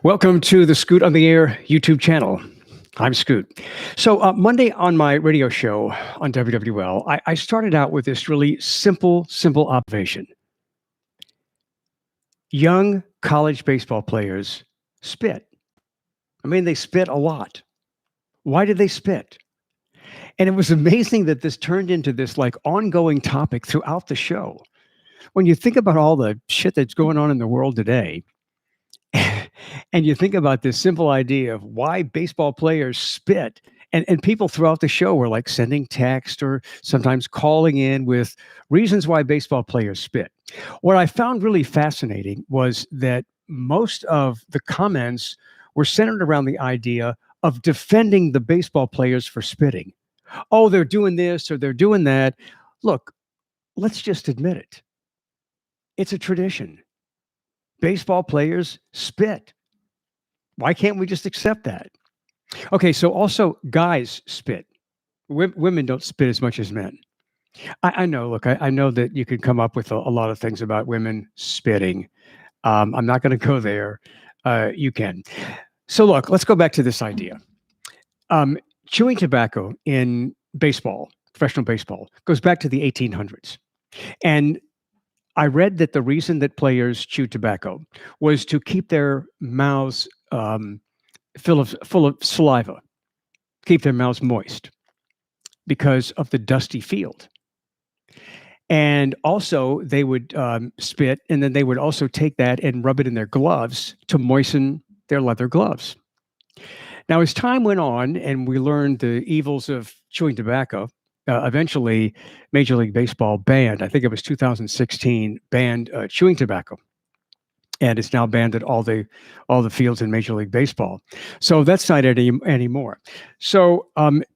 Welcome to the Scoot on the Air YouTube channel. I'm Scoot. So, Monday on my radio show on WWL, I started out with this really simple observation. Young college baseball players spit. I mean, they spit a lot. Why did they spit? And it was amazing that this turned into this like ongoing topic throughout the show. When you think about all the shit that's going on in the world today, and you think about this simple idea of why baseball players spit, and people throughout the show were like sending text or sometimes calling in with reasons why baseball players spit. What I found really fascinating was that most of the comments were centered around the idea of defending the baseball players for spitting. Oh, they're doing this or they're doing that. Look, let's just admit it. It's a tradition. Baseball players spit. Why can't we just accept that? Okay, so also guys spit. Women don't spit as much as men. I know, look, I know that you can come up with a lot of things about women spitting. I'm not going to go there. You can. So, look, let's go back to this idea. Chewing tobacco in baseball, professional baseball, goes back to the 1800s. And I read that the reason that players chew tobacco was to keep their mouths full of saliva, keep their mouths moist because of the dusty field. And also, they would spit, and then they would also take that and rub it in their gloves to moisten their leather gloves. Now, as time went on and we learned the evils of chewing tobacco, eventually Major League Baseball banned, I think it was 2016, banned chewing tobacco. And it's now banned at all the fields in Major League Baseball. So that's not anymore. So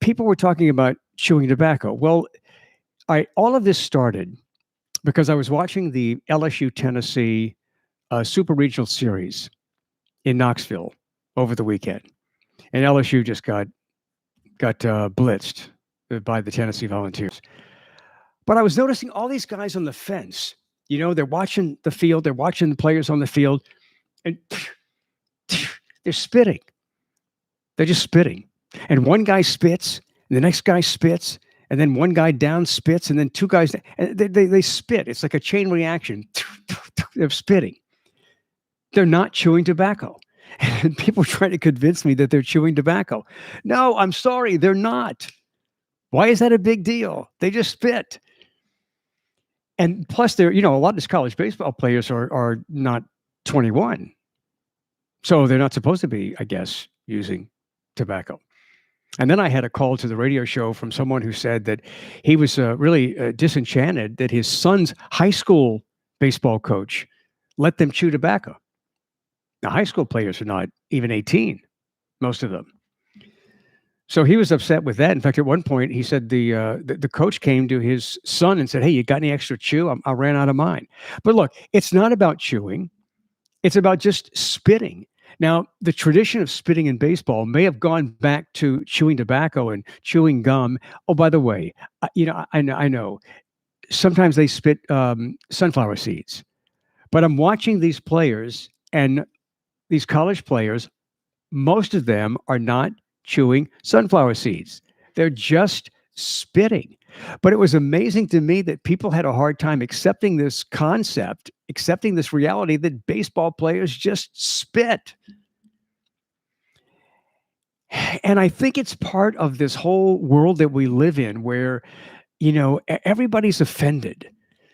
people were talking about chewing tobacco. Well, all of this started because I was watching the LSU Tennessee Super Regional Series in Knoxville over the weekend, and LSU just got blitzed by the Tennessee Volunteers. But I was noticing all these guys on the fence. You know, they're watching the field, they're watching the players on the field, and they're spitting. They're just spitting. And one guy spits, and the next guy spits, and then one guy down spits, and then two guys, and they spit. It's like a chain reaction. They're spitting. They're not chewing tobacco. And people try to convince me that they're chewing tobacco. No, I'm sorry, they're not. Why is that a big deal? They just spit. And plus, a lot of these college baseball players are not 21. So they're not supposed to be, I guess, using tobacco. And then I had a call to the radio show from someone who said that he was really disenchanted that his son's high school baseball coach let them chew tobacco. Now, high school players are not even 18, most of them. So he was upset with that. In fact, at one point, he said the coach came to his son and said, "Hey, you got any extra chew? I ran out of mine." But look, it's not about chewing. It's about just spitting. Now, the tradition of spitting in baseball may have gone back to chewing tobacco and chewing gum. Oh, by the way, I know. Sometimes they spit sunflower seeds. But I'm watching these players, and these college players, most of them are not chewing sunflower seeds. They're just spitting. But it was amazing to me that people had a hard time accepting this concept, accepting this reality that baseball players just spit. And I think it's part of this whole world that we live in where, everybody's offended.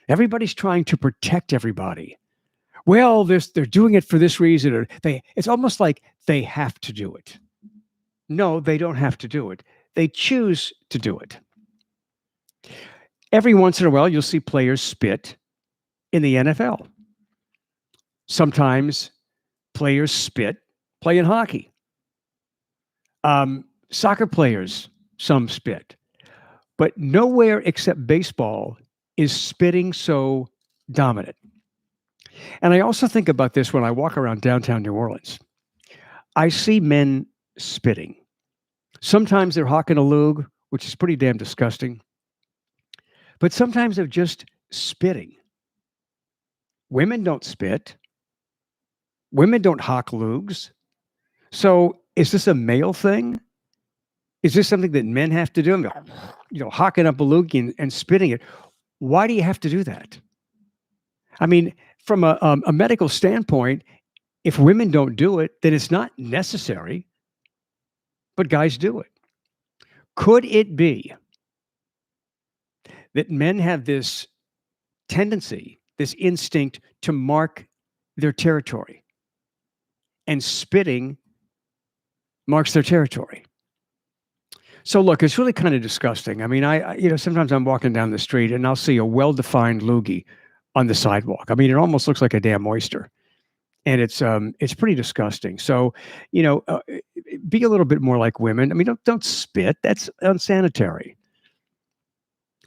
Everybody's trying to protect everybody. Well, they're doing it for this reason, or it's almost like they have to do it. No, they don't have to do it. They choose to do it. Every once in a while, you'll see players spit in the NFL. Sometimes players spit playing hockey. Soccer players, some spit. But nowhere except baseball is spitting so dominant. And I also think about this when I walk around downtown New Orleans. I see men spitting. Sometimes they're hawking a lug, which is pretty damn disgusting. But sometimes they're just spitting. Women don't spit. Women don't hock lugs. So is this a male thing? Is this something that men have to do? Hocking up a loogie and spitting it. Why do you have to do that? I mean, from a medical standpoint, if women don't do it, then it's not necessary, but guys do it. Could it be that men have this tendency, this instinct to mark their territory, and spitting marks their territory? So look, it's really kind of disgusting. I mean, I sometimes I'm walking down the street and I'll see a well-defined loogie on the sidewalk. I mean, it almost looks like a damn oyster, and it's pretty disgusting. So, be a little bit more like women. I mean, don't spit. That's unsanitary.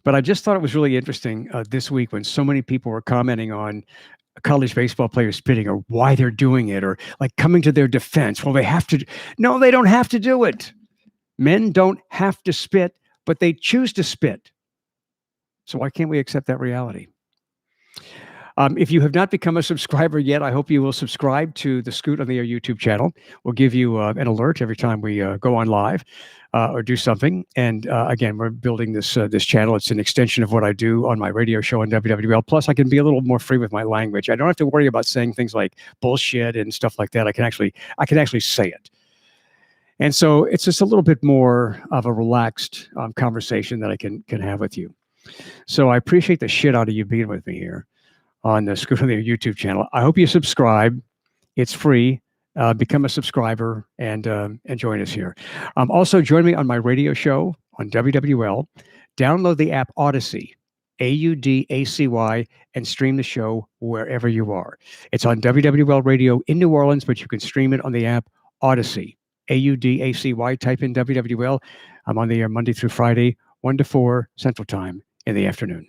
But I just thought it was really interesting this week when so many people were commenting on college baseball players spitting, or why they're doing it, or like coming to their defense. Well, they have to. No, they don't have to do it. Men don't have to spit, but they choose to spit. So why can't we accept that reality? If you have not become a subscriber yet, I hope you will subscribe to the Scoot on the Air YouTube channel. We'll give you an alert every time we go on live or do something. And again, we're building this channel. It's an extension of what I do on my radio show on WWL. Plus, I can be a little more free with my language. I don't have to worry about saying things like bullshit and stuff like that. I can actually say it. And so it's just a little bit more of a relaxed conversation that I can have with you. So I appreciate the shit out of you being with me here on the Scoot on the Air YouTube channel. I hope you subscribe. It's free. Become a subscriber and join us here. Also, join me on my radio show on WWL. Download the app Audacy, Audacy, and stream the show wherever you are. It's on WWL Radio in New Orleans, but you can stream it on the app Audacy. Audacy, type in WWL. I'm on the air Monday through Friday, 1 to 4 Central Time in the afternoon.